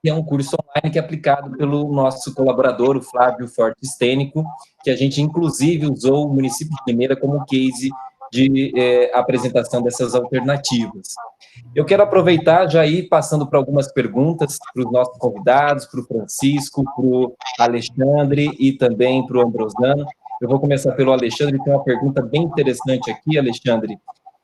que é um curso online que é aplicado pelo nosso colaborador, o Flávio Forte Stênico, que a gente, inclusive, usou o município de Limeira como case de apresentação dessas alternativas. Eu quero aproveitar já ir passando para algumas perguntas para os nossos convidados, para o Francisco, para o Alexandre e também para o Ambrosano. Eu vou começar pelo Alexandre, tem uma pergunta bem interessante aqui, Alexandre,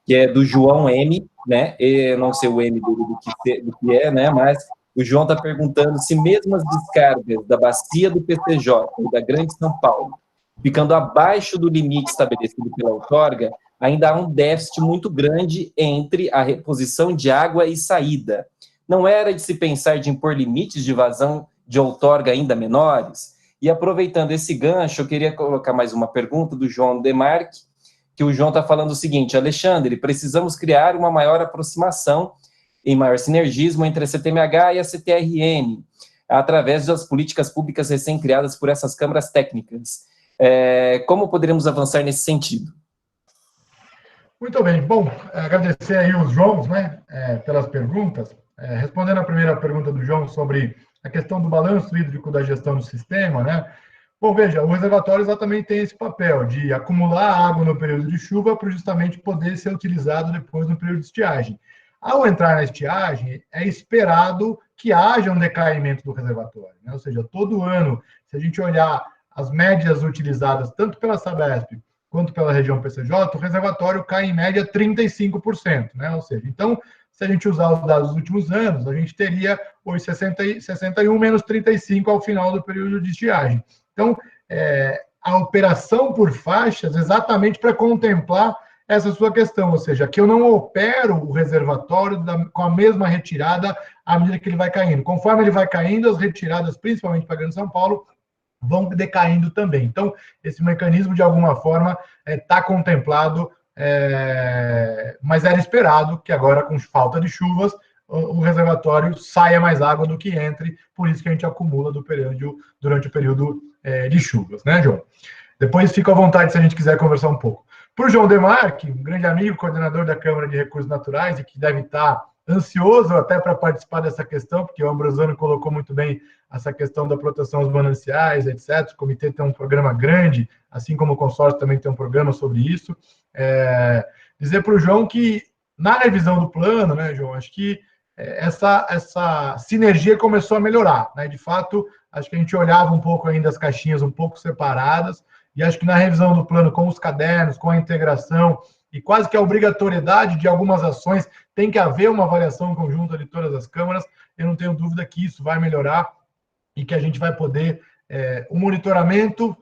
que é do João M, né? Eu não sei o M dele do que é, né? Mas o João está perguntando se mesmo as descargas da bacia do PCJ e da Grande São Paulo, ficando abaixo do limite estabelecido pela outorga, ainda há um déficit muito grande entre a reposição de água e saída. Não era de se pensar de impor limites de vazão de outorga ainda menores? E aproveitando esse gancho, eu queria colocar mais uma pergunta do João Demarque, que o João está falando o seguinte: Alexandre, precisamos criar uma maior aproximação e maior sinergismo entre a CTMH e a CTRN, através das políticas públicas recém-criadas por essas câmaras técnicas. Como poderemos avançar nesse sentido? Muito bem. Bom, agradecer aí os Joãos, né, pelas perguntas. Respondendo a primeira pergunta do João sobre a questão do balanço hídrico da gestão do sistema, né? Bom, veja, o reservatório exatamente tem esse papel de acumular água no período de chuva para justamente poder ser utilizado depois no período de estiagem. Ao entrar na estiagem, é esperado que haja um decaimento do reservatório, né? Ou seja, todo ano, se a gente olhar as médias utilizadas tanto pela Sabesp quanto pela região PCJ, o reservatório cai em média 35%, né? Ou seja, então, se a gente usar os dados dos últimos anos, a gente teria os 61 menos 35 ao final do período de estiagem. Então, a operação por faixas exatamente para contemplar essa sua questão, ou seja, que eu não opero o reservatório com a mesma retirada à medida que ele vai caindo. Conforme ele vai caindo, as retiradas, principalmente para a Grande São Paulo, vão decaindo também. Então, esse mecanismo, de alguma forma, está contemplado, mas era esperado que agora, com falta de chuvas, o reservatório saia mais água do que entre, por isso que a gente acumula durante o período de chuvas, né, João? Depois fica à vontade se a gente quiser conversar um pouco. Para o João Demarque, um grande amigo, coordenador da Câmara de Recursos Naturais, e que deve estar ansioso até para participar dessa questão, porque o Ambrosano colocou muito bem essa questão da proteção aos mananciais, etc. O comitê tem um programa grande, assim como o consórcio também tem um programa sobre isso. Dizer para o João que, na revisão do plano, né, João, acho que essa sinergia começou a melhorar, né? De fato, acho que a gente olhava um pouco ainda as caixinhas um pouco separadas, e acho que na revisão do plano, com os cadernos, com a integração, e quase que a obrigatoriedade de algumas ações, tem que haver uma avaliação conjunta de todas as câmaras. Eu não tenho dúvida que isso vai melhorar e que a gente vai poder, o monitoramento,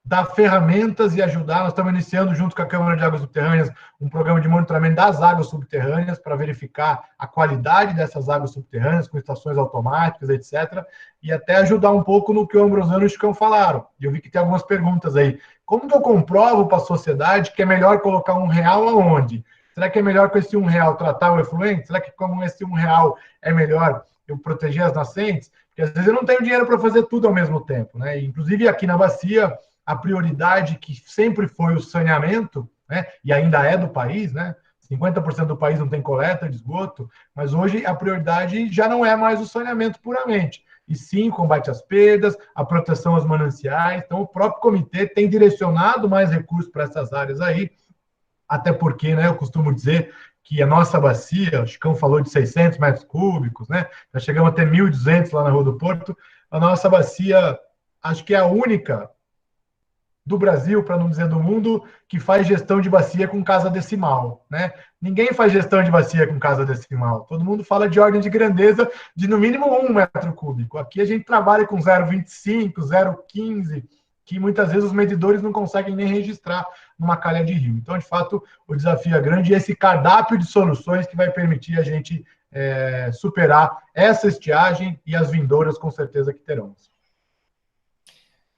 dar ferramentas e ajudar. Nós estamos iniciando, junto com a Câmara de Águas Subterrâneas, um programa de monitoramento das águas subterrâneas para verificar a qualidade dessas águas subterrâneas, com estações automáticas, etc. E até ajudar um pouco no que o Ambrosano e o Chicão falaram. E eu vi que tem algumas perguntas aí. Como que eu comprovo para a sociedade que é melhor colocar R$1 aonde? Será que é melhor com esse R$1 tratar o efluente? Será que com esse R$1 é melhor eu proteger as nascentes? Porque às vezes eu não tenho dinheiro para fazer tudo ao mesmo tempo, né? E, inclusive aqui na bacia, a prioridade que sempre foi o saneamento, né? E ainda é do país, né? 50% do país não tem coleta de esgoto, mas hoje a prioridade já não é mais o saneamento puramente, e sim o combate às perdas, a proteção aos mananciais. Então, o próprio comitê tem direcionado mais recursos para essas áreas aí, até porque, né, eu costumo dizer que a nossa bacia, o Chicão falou de 600 metros cúbicos, né? Já chegamos a ter 1.200 lá na Rua do Porto. A nossa bacia, acho que é a única do Brasil, para não dizer do mundo, que faz gestão de bacia com casa decimal, né? Ninguém faz gestão de bacia com casa decimal. Todo mundo fala de ordem de grandeza de no mínimo 1 metro cúbico. Aqui a gente trabalha com 0,25, 0,15, que muitas vezes os medidores não conseguem nem registrar numa calha de rio. Então, de fato, o desafio é grande, e esse cardápio de soluções que vai permitir a gente superar essa estiagem e as vindouras, com certeza que teremos.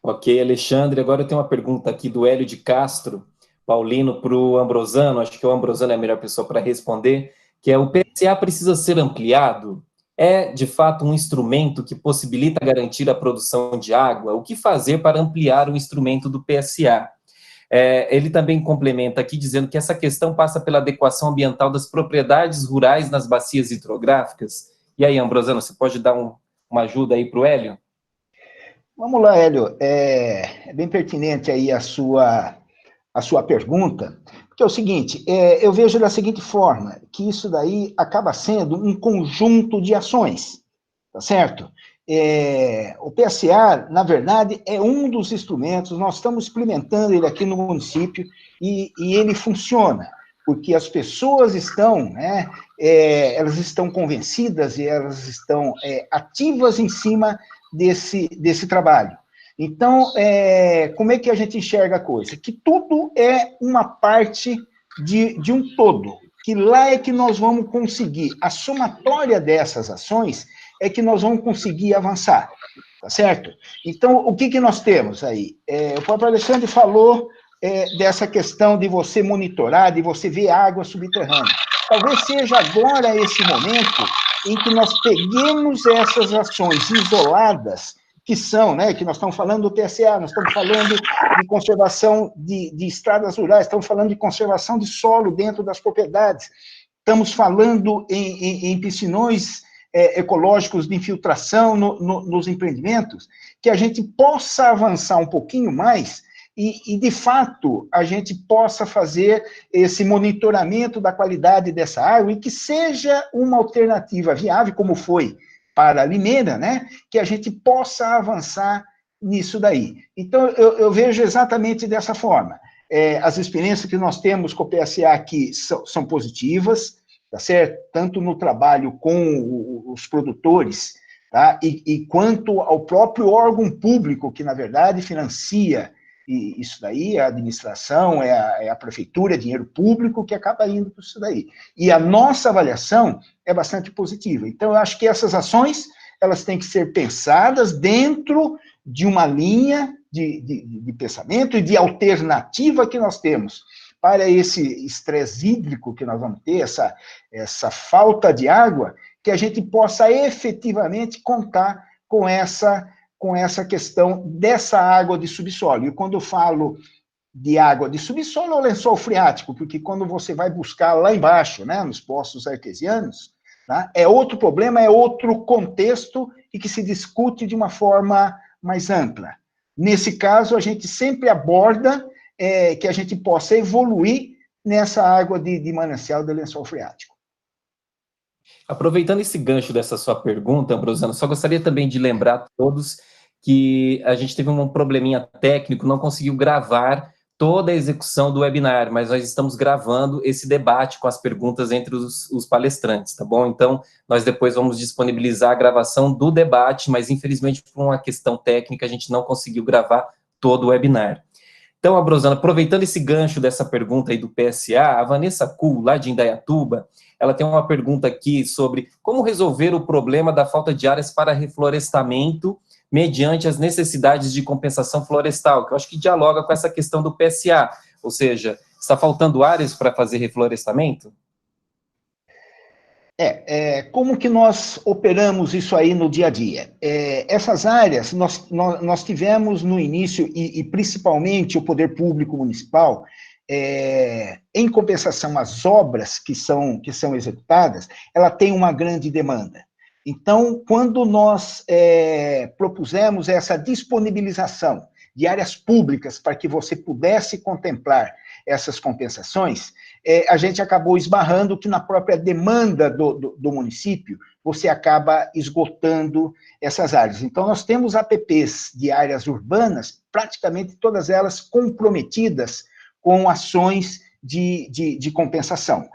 Ok, Alexandre, agora eu tenho uma pergunta aqui do Hélio de Castro, Paulino, para o Ambrosano. Acho que o Ambrosano é a melhor pessoa para responder, que é: o PSA precisa ser ampliado? É, de fato, um instrumento que possibilita garantir a produção de água? O que fazer para ampliar o instrumento do PSA? Ele também complementa aqui dizendo que essa questão passa pela adequação ambiental das propriedades rurais nas bacias hidrográficas. E aí, Ambrosano, você pode dar uma ajuda aí para o Hélio? Vamos lá, Hélio. É bem pertinente aí a sua pergunta, porque é o seguinte, eu vejo da seguinte forma, que isso daí acaba sendo um conjunto de ações, tá certo? O PSA, na verdade, é um dos instrumentos, nós estamos implementando ele aqui no município e ele funciona, porque as pessoas estão, né, elas estão convencidas e elas estão ativas em cima desse trabalho. Então, como é que a gente enxerga a coisa? Que tudo é uma parte de um todo, que lá é que nós vamos conseguir, a somatória dessas ações é que nós vamos conseguir avançar, tá certo? Então, o que nós temos aí? O próprio Alexandre falou dessa questão de você monitorar, de você ver água subterrânea. Talvez seja agora esse momento em que nós peguemos essas ações isoladas, que são, né, que nós estamos falando do PSA, nós estamos falando de conservação de estradas rurais, estamos falando de conservação de solo dentro das propriedades, estamos falando em piscinões ecológicos de infiltração nos empreendimentos, que a gente possa avançar um pouquinho mais e, de fato, a gente possa fazer esse monitoramento da qualidade dessa água e que seja uma alternativa viável, como foi para a Limeira, né, que a gente possa avançar nisso daí. Então, eu vejo exatamente dessa forma. As experiências que nós temos com o PSA aqui são positivas, tá certo? Tanto no trabalho com os produtores, tá? E quanto ao próprio órgão público, que, na verdade, financia isso daí, a administração, é a prefeitura, é dinheiro público que acaba indo para isso daí. E a nossa avaliação é bastante positiva. Então, eu acho que essas ações, elas têm que ser pensadas dentro de uma linha de pensamento e de alternativa que nós temos para esse estresse hídrico que nós vamos ter, essa falta de água, que a gente possa efetivamente contar com essa questão dessa água de subsolo. E quando eu falo de água de subsolo ou lençol freático, porque quando você vai buscar lá embaixo, né, nos poços artesianos, tá, é outro problema, é outro contexto e que se discute de uma forma mais ampla. Nesse caso, a gente sempre aborda que a gente possa evoluir nessa água de manancial de lençol freático. Aproveitando esse gancho dessa sua pergunta, Ambrosano, só gostaria também de lembrar a todos que a gente teve um probleminha técnico, não conseguiu gravar toda a execução do webinar, mas nós estamos gravando esse debate com as perguntas entre os palestrantes, tá bom? Então, nós depois vamos disponibilizar a gravação do debate, mas infelizmente por uma questão técnica a gente não conseguiu gravar todo o webinar. Então, Ambrosano, aproveitando esse gancho dessa pergunta aí do PSA, a Vanessa Kuhl, lá de Indaiatuba, ela tem uma pergunta aqui sobre como resolver o problema da falta de áreas para reflorestamento mediante as necessidades de compensação florestal, que eu acho que dialoga com essa questão do PSA, ou seja, está faltando áreas para fazer reflorestamento? Como que nós operamos isso aí no dia a dia? Essas áreas, nós tivemos no início, e principalmente o poder público municipal, em compensação às obras que são executadas, ela tem uma grande demanda. Então, quando nós propusemos essa disponibilização de áreas públicas para que você pudesse contemplar essas compensações, a gente acabou esbarrando que na própria demanda do município, você acaba esgotando essas áreas. Então, nós temos APPs de áreas urbanas, praticamente todas elas comprometidas com ações de compensação.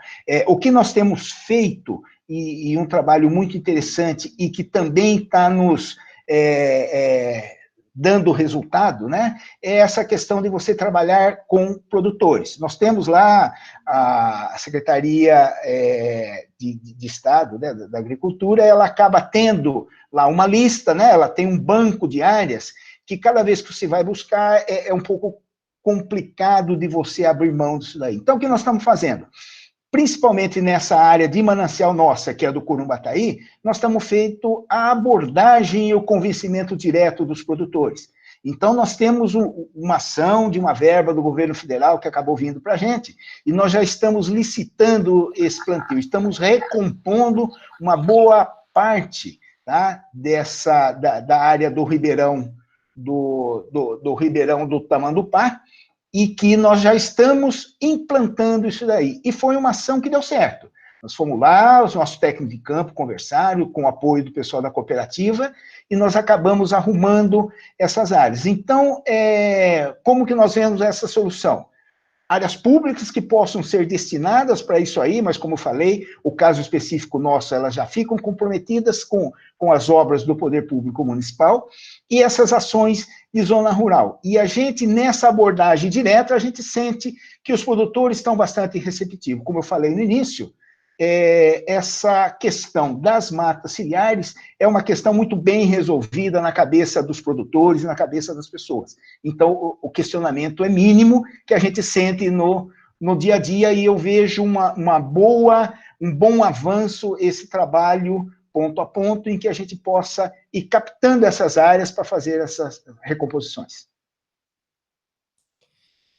O que nós temos feito, e um trabalho muito interessante, e que também está nos dando resultado, né, é essa questão de você trabalhar com produtores. Nós temos lá a Secretaria de Estado, né, da Agricultura, ela acaba tendo lá uma lista, né, ela tem um banco de áreas que cada vez que você vai buscar é um pouco complicado de você abrir mão disso daí. Então, o que nós estamos fazendo? Principalmente nessa área de manancial nossa, que é do Curumbataí, nós estamos feito a abordagem e o convencimento direto dos produtores. Então, nós temos uma ação de uma verba do governo federal que acabou vindo para a gente, e nós já estamos licitando esse plantio, estamos recompondo uma boa parte, tá, da área do Ribeirão do Ribeirão do Tamandupá, e que nós já estamos implantando isso daí. E foi uma ação que deu certo. Nós fomos lá, os nossos técnicos de campo conversaram com o apoio do pessoal da cooperativa, e nós acabamos arrumando essas áreas. Então, como que nós vemos essa solução? Áreas públicas que possam ser destinadas para isso aí, mas, como eu falei, o caso específico nosso, elas já ficam comprometidas com as obras do Poder Público Municipal, e essas ações de zona rural. E a gente, nessa abordagem direta, a gente sente que os produtores estão bastante receptivos. Como eu falei no início, essa questão das matas ciliares é uma questão muito bem resolvida na cabeça dos produtores e na cabeça das pessoas. Então, o questionamento é mínimo, que a gente sente no dia a dia, e eu vejo um bom avanço, esse trabalho ponto a ponto, em que a gente possa ir captando essas áreas para fazer essas recomposições.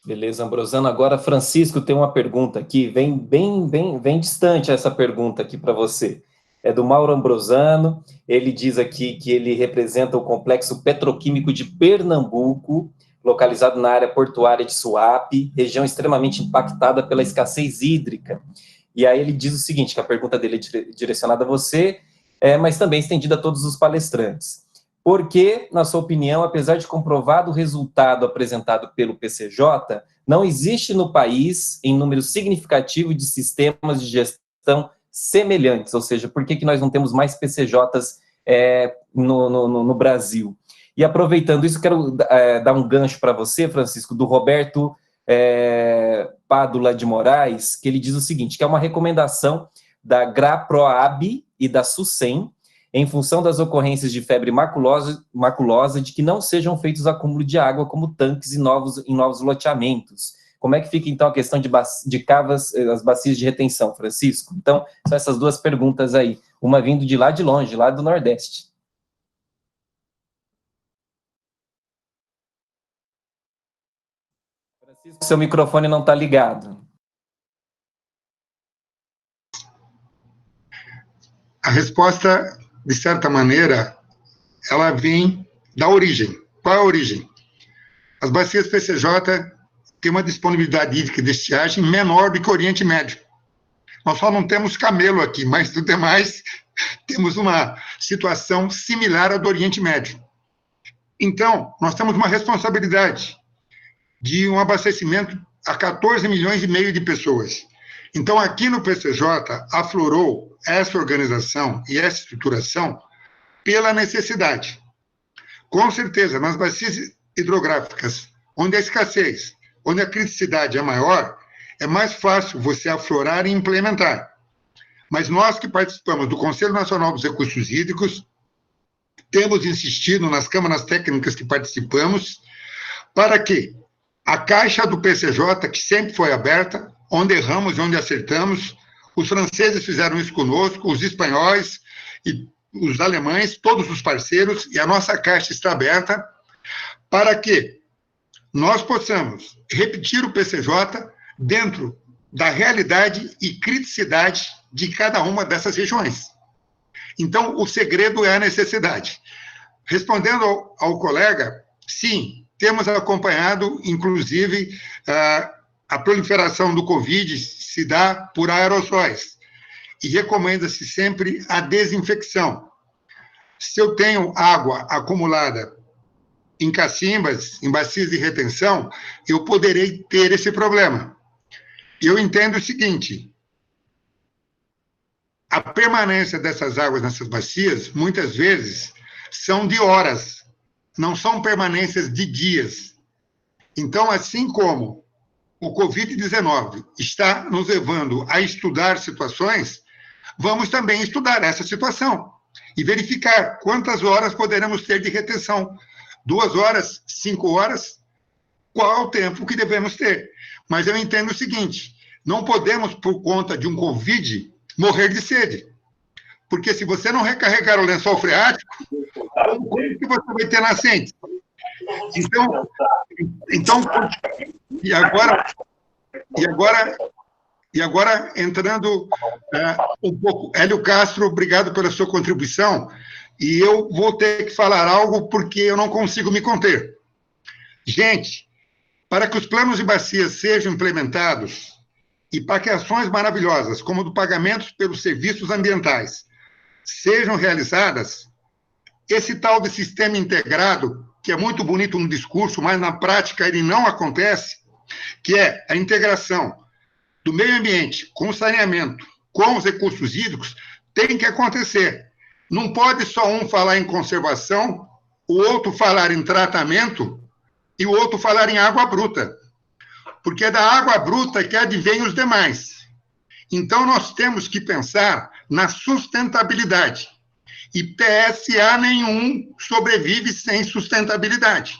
Beleza, Ambrosano. Agora, Francisco, tem uma pergunta aqui, bem distante essa pergunta aqui para você. É do Mauro Ambrosano, ele diz aqui que ele representa o Complexo Petroquímico de Pernambuco, localizado na área portuária de Suape, região extremamente impactada pela escassez hídrica. E aí ele diz o seguinte, que a pergunta dele é direcionada a você, mas também estendida a todos os palestrantes. Porque, na sua opinião, apesar de comprovado o resultado apresentado pelo PCJ, não existe no país, em número significativo, de sistemas de gestão semelhantes? Ou seja, por que nós não temos mais PCJs no Brasil? E aproveitando isso, quero dar um gancho para você, Francisco, do Roberto Pádula de Moraes, que ele diz o seguinte, que é uma recomendação da GRAPROAB e da SUSEM, em função das ocorrências de febre maculosa, de que não sejam feitos acúmulo de água como tanques em novos loteamentos. Como é que fica, então, a questão de cavas, as bacias de retenção, Francisco? Então, são essas duas perguntas aí, uma vindo de lá de longe, lá do Nordeste. Francisco, seu microfone não está ligado. A resposta, de certa maneira, ela vem da origem. Qual é a origem? As bacias PCJ têm uma disponibilidade hídrica de estiagem menor do que o Oriente Médio. Nós só não temos camelo aqui, mas do demais temos uma situação similar à do Oriente Médio. Então, nós temos uma responsabilidade de um abastecimento a 14 milhões e meio de pessoas. Então, aqui no PCJ, aflorou essa organização e essa estruturação pela necessidade. Com certeza, nas bacias hidrográficas, onde a escassez, onde a criticidade é maior, é mais fácil você aflorar e implementar. Mas nós que participamos do Conselho Nacional dos Recursos Hídricos, temos insistido nas câmaras técnicas que participamos, para que a caixa do PCJ, que sempre foi aberta, onde erramos e onde acertamos, os franceses fizeram isso conosco, os espanhóis e os alemães, todos os parceiros, e a nossa caixa está aberta para que nós possamos repetir o PCJ dentro da realidade e criticidade de cada uma dessas regiões. Então, o segredo é a necessidade. Respondendo ao colega, sim, temos acompanhado, inclusive, a proliferação do Covid se dá por aerossóis, e recomenda-se sempre a desinfecção. Se eu tenho água acumulada em cacimbas, em bacias de retenção, eu poderei ter esse problema. Eu entendo o seguinte, a permanência dessas águas nessas bacias, muitas vezes, são de horas, não são permanências de dias. Então, assim como o Covid-19 está nos levando a estudar situações, vamos também estudar essa situação e verificar quantas horas poderemos ter de retenção. 2 horas, 5 horas, qual é o tempo que devemos ter? Mas eu entendo o seguinte, não podemos, por conta de um Covid, morrer de sede. Porque se você não recarregar o lençol freático, como que você vai ter nascente? Então e agora E agora, entrando um pouco... Hélio Castro, obrigado pela sua contribuição, e eu vou ter que falar algo porque eu não consigo me conter. Gente, para que os planos de bacias sejam implementados e para que ações maravilhosas, como do pagamento pelos serviços ambientais, sejam realizadas, esse tal de sistema integrado, que é muito bonito no discurso, mas na prática ele não acontece, que é a integração do meio ambiente com o saneamento, com os recursos hídricos, tem que acontecer. Não pode só um falar em conservação, o outro falar em tratamento e o outro falar em água bruta. Porque é da água bruta que advém os demais. Então, nós temos que pensar na sustentabilidade. E PSA nenhum sobrevive sem sustentabilidade.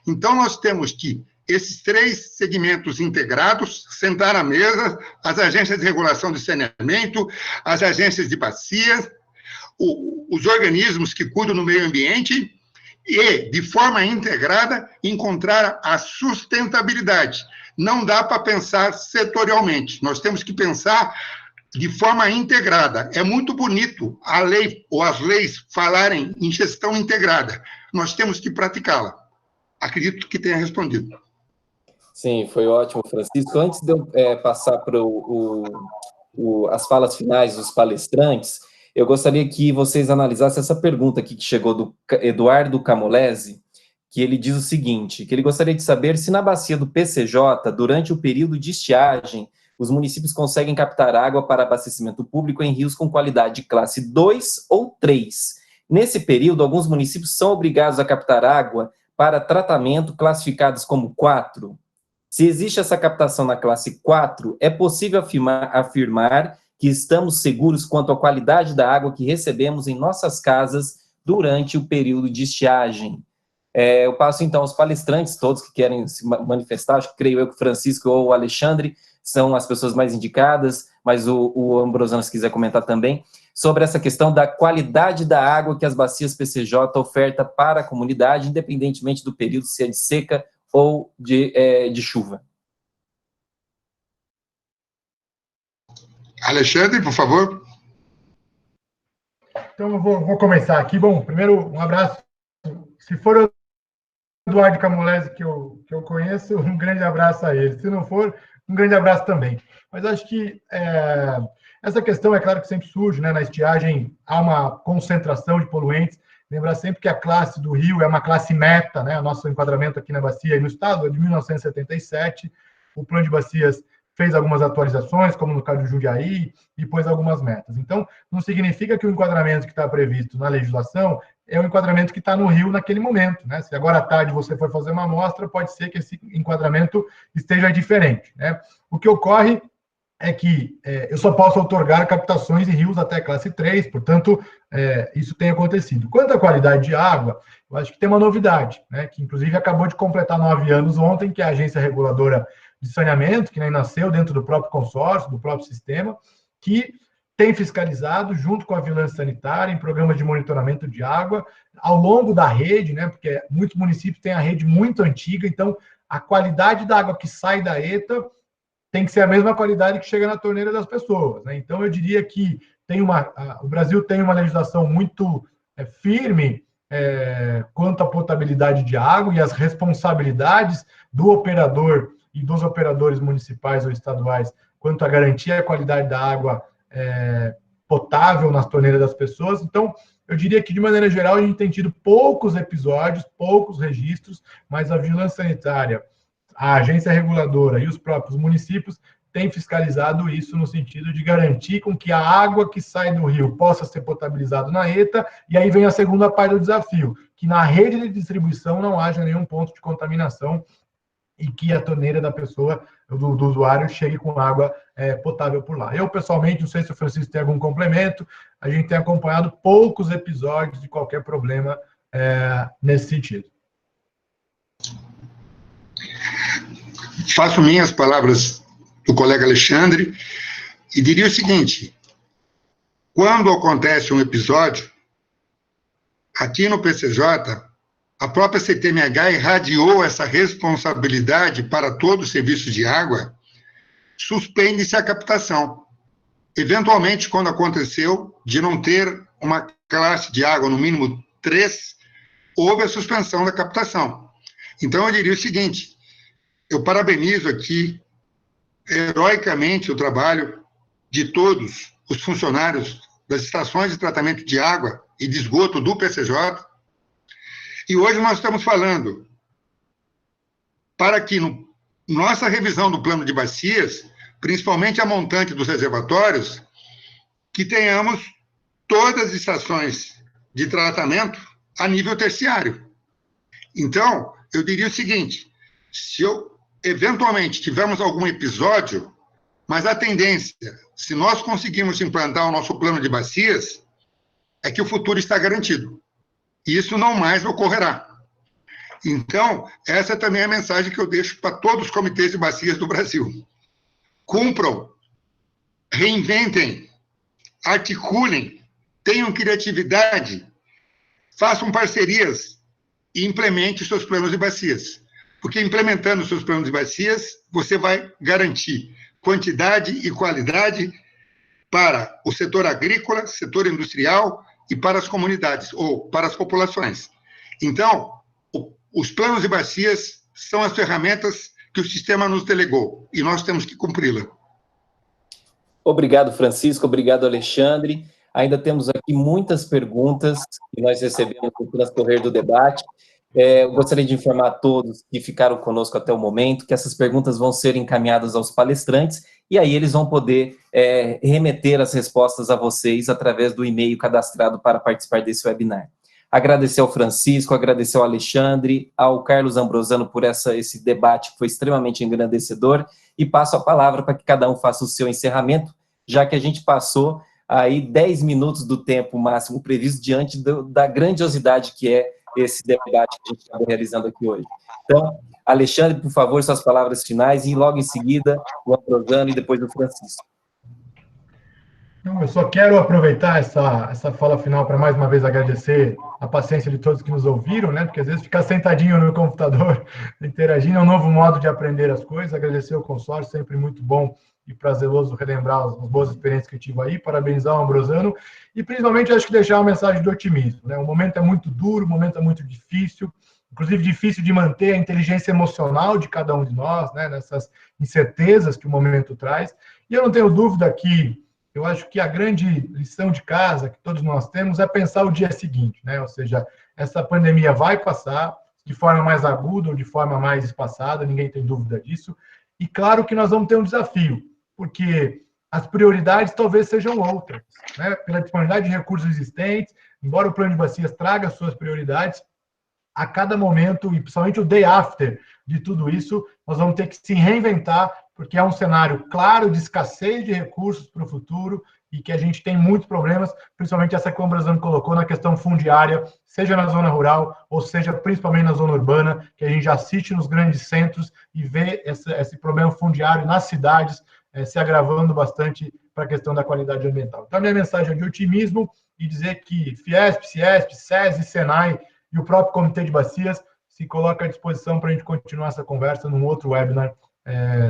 Então, nós temos que, esses 3 segmentos integrados, sentar à mesa, as agências de regulação de saneamento, as agências de bacias, os organismos que cuidam do meio ambiente, e, de forma integrada, encontrar a sustentabilidade. Não dá para pensar setorialmente, nós temos que pensar de forma integrada. É muito bonito a lei ou as leis falarem em gestão integrada, nós temos que praticá-la. Acredito que tenha respondido. Sim, foi ótimo, Francisco. Antes de eu passar para as falas finais dos palestrantes, eu gostaria que vocês analisassem essa pergunta aqui que chegou do Eduardo Camolese, que ele diz o seguinte, que ele gostaria de saber se na bacia do PCJ, durante o período de estiagem, os municípios conseguem captar água para abastecimento público em rios com qualidade classe 2 ou 3. Nesse período, alguns municípios são obrigados a captar água para tratamento classificados como 4. Se existe essa captação na classe 4, é possível afirmar que estamos seguros quanto à qualidade da água que recebemos em nossas casas durante o período de estiagem. Eu passo, então, aos palestrantes, todos que querem se manifestar, acho que creio eu que o Francisco ou o Alexandre são as pessoas mais indicadas, mas o Ambrosano, se quiser comentar também, sobre essa questão da qualidade da água que as bacias PCJ oferta para a comunidade, independentemente do período, se é de seca ou de chuva. Alexandre, por favor. Então, eu vou começar aqui. Bom, primeiro, um abraço. Se for o Eduardo Camolese que eu conheço, um grande abraço a ele. Se não for, um grande abraço também. Mas acho que essa questão, é claro que sempre surge, né? Na estiagem há uma concentração de poluentes. Lembrar sempre que a classe do Rio é uma classe meta, né? O nosso enquadramento aqui na bacia e no estado é de 1977. O plano de bacias fez algumas atualizações, como no caso do Jundiaí, e pôs algumas metas. Então, não significa que o enquadramento que está previsto na legislação é o enquadramento que está no Rio naquele momento, né? Se agora à tarde você for fazer uma amostra, pode ser que esse enquadramento esteja diferente, né? O que ocorre é que eu só posso outorgar captações em rios até classe 3, portanto, isso tem acontecido. Quanto à qualidade de água, eu acho que tem uma novidade, né? Que inclusive acabou de completar 9 anos ontem, que é a Agência Reguladora de Saneamento, que nem nasceu dentro do próprio consórcio, do próprio sistema, que tem fiscalizado, junto com a Vigilância Sanitária, em programas de monitoramento de água, ao longo da rede, né, porque muitos municípios têm a rede muito antiga, então a qualidade da água que sai da ETA tem que ser a mesma qualidade que chega na torneira das pessoas, né? Então, eu diria que o Brasil tem uma legislação muito firme quanto à potabilidade de água e as responsabilidades do operador e dos operadores municipais ou estaduais quanto a garantir a qualidade da água potável nas torneiras das pessoas. Então, eu diria que, de maneira geral, a gente tem tido poucos episódios, poucos registros, mas a Vigilância Sanitária, a agência reguladora e os próprios municípios têm fiscalizado isso no sentido de garantir com que a água que sai do rio possa ser potabilizada na ETA, e aí vem a segunda parte do desafio, que na rede de distribuição não haja nenhum ponto de contaminação e que a torneira da pessoa, do usuário, chegue com água potável por lá. Eu, pessoalmente, não sei se o Francisco tem algum complemento, a gente tem acompanhado poucos episódios de qualquer problema nesse sentido. Faço minhas palavras do colega Alexandre e diria o seguinte: quando acontece um episódio, aqui no PCJ, a própria CTMH irradiou essa responsabilidade para todos os serviços de água, suspende-se a captação. Eventualmente, quando aconteceu de não ter uma classe de água, no mínimo 3, houve a suspensão da captação. Então, eu diria o seguinte, eu parabenizo aqui, heroicamente, o trabalho de todos os funcionários das estações de tratamento de água e de esgoto do PCJ, e hoje nós estamos falando para que, nossa revisão do plano de bacias, principalmente a montante dos reservatórios, que tenhamos todas as estações de tratamento a nível terciário. Então, eu diria o seguinte, se eventualmente tivermos algum episódio, mas a tendência, se nós conseguirmos implantar o nosso plano de bacias, é que o futuro está garantido. E isso não mais ocorrerá. Então, essa também é a mensagem que eu deixo para todos os comitês de bacias do Brasil. Cumpram, reinventem, articulem, tenham criatividade, façam parcerias e implemente os seus planos de bacias. Porque implementando os seus planos de bacias, você vai garantir quantidade e qualidade para o setor agrícola, setor industrial e para as comunidades, ou para as populações. Então, os planos de bacias são as ferramentas que o sistema nos delegou, e nós temos que cumpri-la. Obrigado, Francisco. Obrigado, Alexandre. Ainda temos aqui muitas perguntas que nós recebemos no transcorrer do debate. Eu gostaria de informar a todos que ficaram conosco até o momento que essas perguntas vão ser encaminhadas aos palestrantes e aí eles vão poder remeter as respostas a vocês através do e-mail cadastrado para participar desse webinar. Agradecer ao Francisco, agradecer ao Alexandre, ao Carlos Ambrosano por esse debate que foi extremamente engrandecedor e passo a palavra para que cada um faça o seu encerramento, já que a gente passou aí 10 minutos do tempo máximo previsto diante da grandiosidade que é esse debate que a gente está realizando aqui hoje. Então, Alexandre, por favor, suas palavras finais e logo em seguida o Ambrosano e depois o Francisco. Eu só quero aproveitar essa fala final para mais uma vez agradecer a paciência de todos que nos ouviram, né? Porque às vezes ficar sentadinho no computador, interagindo, é um novo modo de aprender as coisas. Agradecer o consórcio, sempre muito bom e prazeroso relembrar as boas experiências que eu tive aí. Parabenizar o Ambrosano e principalmente acho que deixar uma mensagem de otimismo, né? O momento é muito duro, o momento é muito difícil, inclusive difícil de manter a inteligência emocional de cada um de nós, né? Nessas incertezas que o momento traz. E eu não tenho dúvida que eu acho que a grande lição de casa que todos nós temos é pensar o dia seguinte, né? Ou seja, essa pandemia vai passar de forma mais aguda ou de forma mais espaçada, ninguém tem dúvida disso. E claro que nós vamos ter um desafio, porque as prioridades talvez sejam outras, né? Pela disponibilidade de recursos existentes, embora o plano de bacias traga as suas prioridades, a cada momento, e principalmente o day after de tudo isso, nós vamos ter que se reinventar, porque é um cenário claro de escassez de recursos para o futuro e que a gente tem muitos problemas, principalmente essa que o Ambrosano colocou na questão fundiária, seja na zona rural, ou seja, principalmente na zona urbana, que a gente já assiste nos grandes centros e vê esse problema fundiário nas cidades se agravando bastante para a questão da qualidade ambiental. Então, a minha mensagem é de otimismo e dizer que Fiesp, Ciesp, SESI, Senai e o próprio Comitê de Bacias se coloca à disposição para a gente continuar essa conversa num outro webinar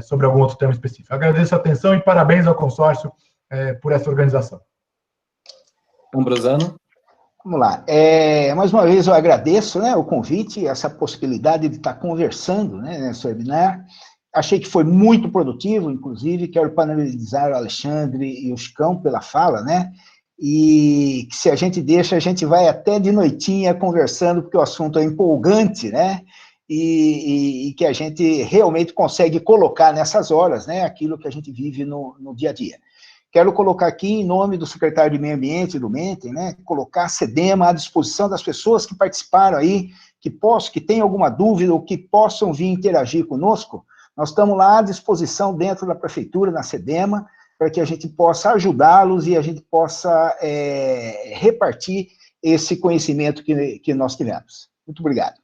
sobre algum outro tema específico. Agradeço a atenção e parabéns ao consórcio por essa organização. Ambrosano? Vamos lá. Mais uma vez eu agradeço, né, o convite, essa possibilidade de estar conversando, né, nesse webinar. Achei que foi muito produtivo, inclusive, quero parabenizar o Alexandre e o Chicão pela fala, né, e que se a gente deixa, a gente vai até de noitinha conversando, porque o assunto é empolgante, né, e que a gente realmente consegue colocar nessas horas, né, aquilo que a gente vive no dia a dia. Quero colocar aqui, em nome do secretário de Meio Ambiente do MENTEM, né, colocar a SEDEMA à disposição das pessoas que participaram aí, que tenham alguma dúvida ou que possam vir interagir conosco. Nós estamos lá à disposição dentro da prefeitura, na SEDEMA, para que a gente possa ajudá-los e a gente possa repartir esse conhecimento que nós tivemos. Muito obrigado.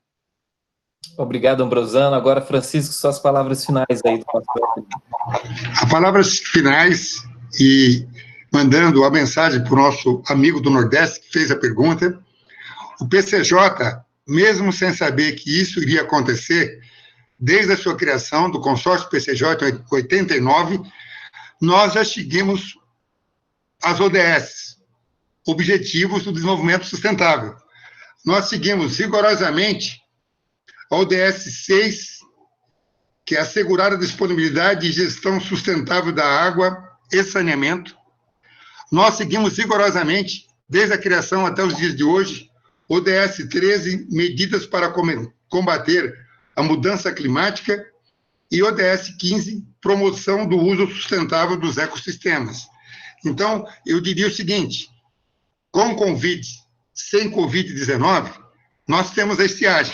Obrigado, Ambrosano. Agora, Francisco, suas palavras finais aí do pastor. As palavras finais e mandando a mensagem para o nosso amigo do Nordeste que fez a pergunta. O PCJ, mesmo sem saber que isso iria acontecer, desde a sua criação, do consórcio PCJ em 89, nós já seguimos as ODS, Objetivos do Desenvolvimento Sustentável. Nós seguimos rigorosamente a ODS 6, que é assegurar a disponibilidade e gestão sustentável da água e saneamento. Nós seguimos rigorosamente, desde a criação até os dias de hoje, ODS 13, medidas para combater a mudança climática, e ODS 15, promoção do uso sustentável dos ecossistemas. Então, eu diria o seguinte, com Covid, sem Covid-19, nós temos a estiagem.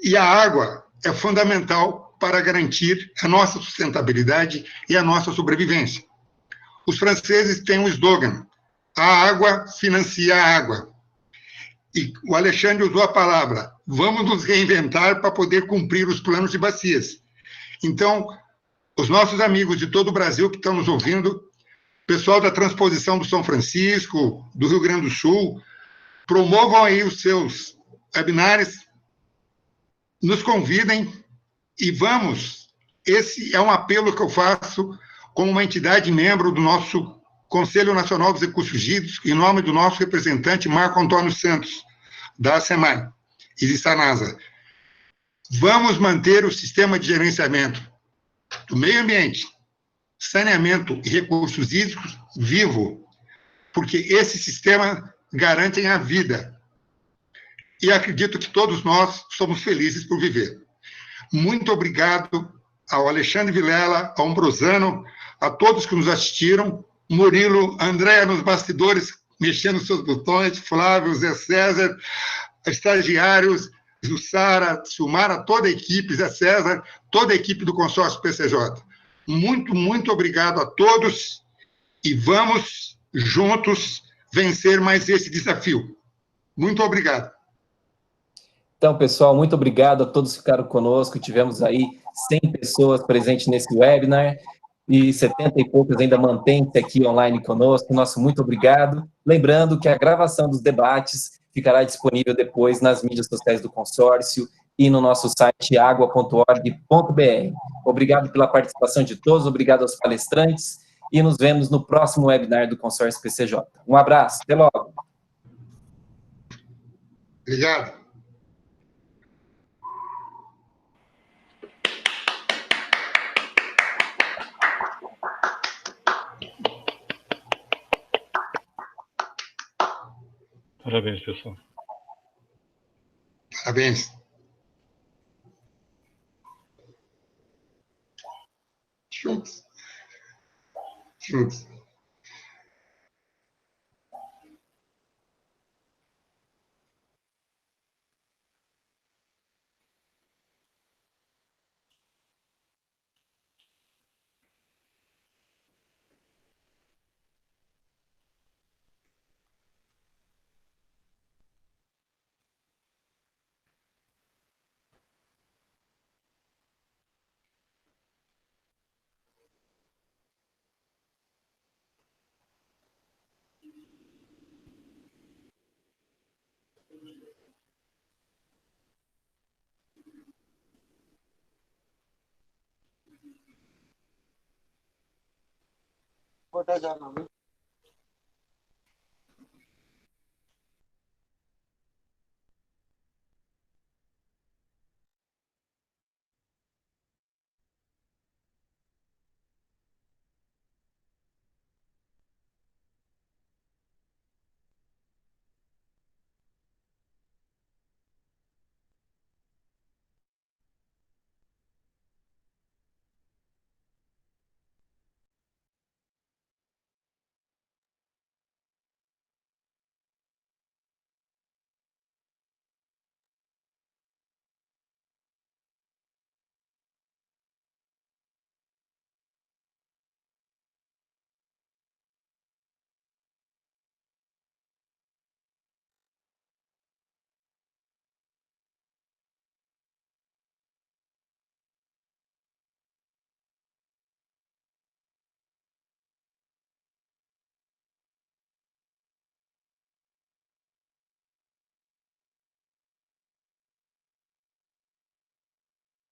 E a água é fundamental para garantir a nossa sustentabilidade e a nossa sobrevivência. Os franceses têm um slogan, a água financia a água. E o Alexandre usou a palavra, vamos nos reinventar para poder cumprir os planos de bacias. Então, os nossos amigos de todo o Brasil que estão nos ouvindo, pessoal da Transposição do São Francisco, do Rio Grande do Sul, promovam aí os seus webinários, nos convidem e vamos. Esse é um apelo que eu faço como uma entidade membro do nosso Conselho Nacional dos Recursos Hídricos, em nome do nosso representante Marco Antônio Santos, da SEMAI e de SANASA. Vamos manter o sistema de gerenciamento do meio ambiente, saneamento e recursos hídricos vivo, porque esse sistema garante a vida. E acredito que todos nós somos felizes por viver. Muito obrigado ao Alexandre Vilela, ao Ambrosano, a todos que nos assistiram, Murilo, Andréa nos bastidores, mexendo seus botões, Flávio, Zé César, estagiários, Jussara, Silmara, toda a equipe, Zé César, toda a equipe do consórcio PCJ. Muito, muito obrigado a todos e vamos juntos vencer mais esse desafio. Muito obrigado. Então, pessoal, muito obrigado a todos que ficaram conosco. Tivemos aí 100 pessoas presentes nesse webinar e 70 e poucas ainda mantêm-se aqui online conosco. Nosso muito obrigado. Lembrando que a gravação dos debates ficará disponível depois nas mídias sociais do consórcio e no nosso site agua.org.br. Obrigado pela participação de todos, obrigado aos palestrantes e nos vemos no próximo webinar do consórcio PCJ. Um abraço, até logo. Obrigado. Parabéns, pessoal. Parabéns. Juntos. Juntos. Vou dar já, não.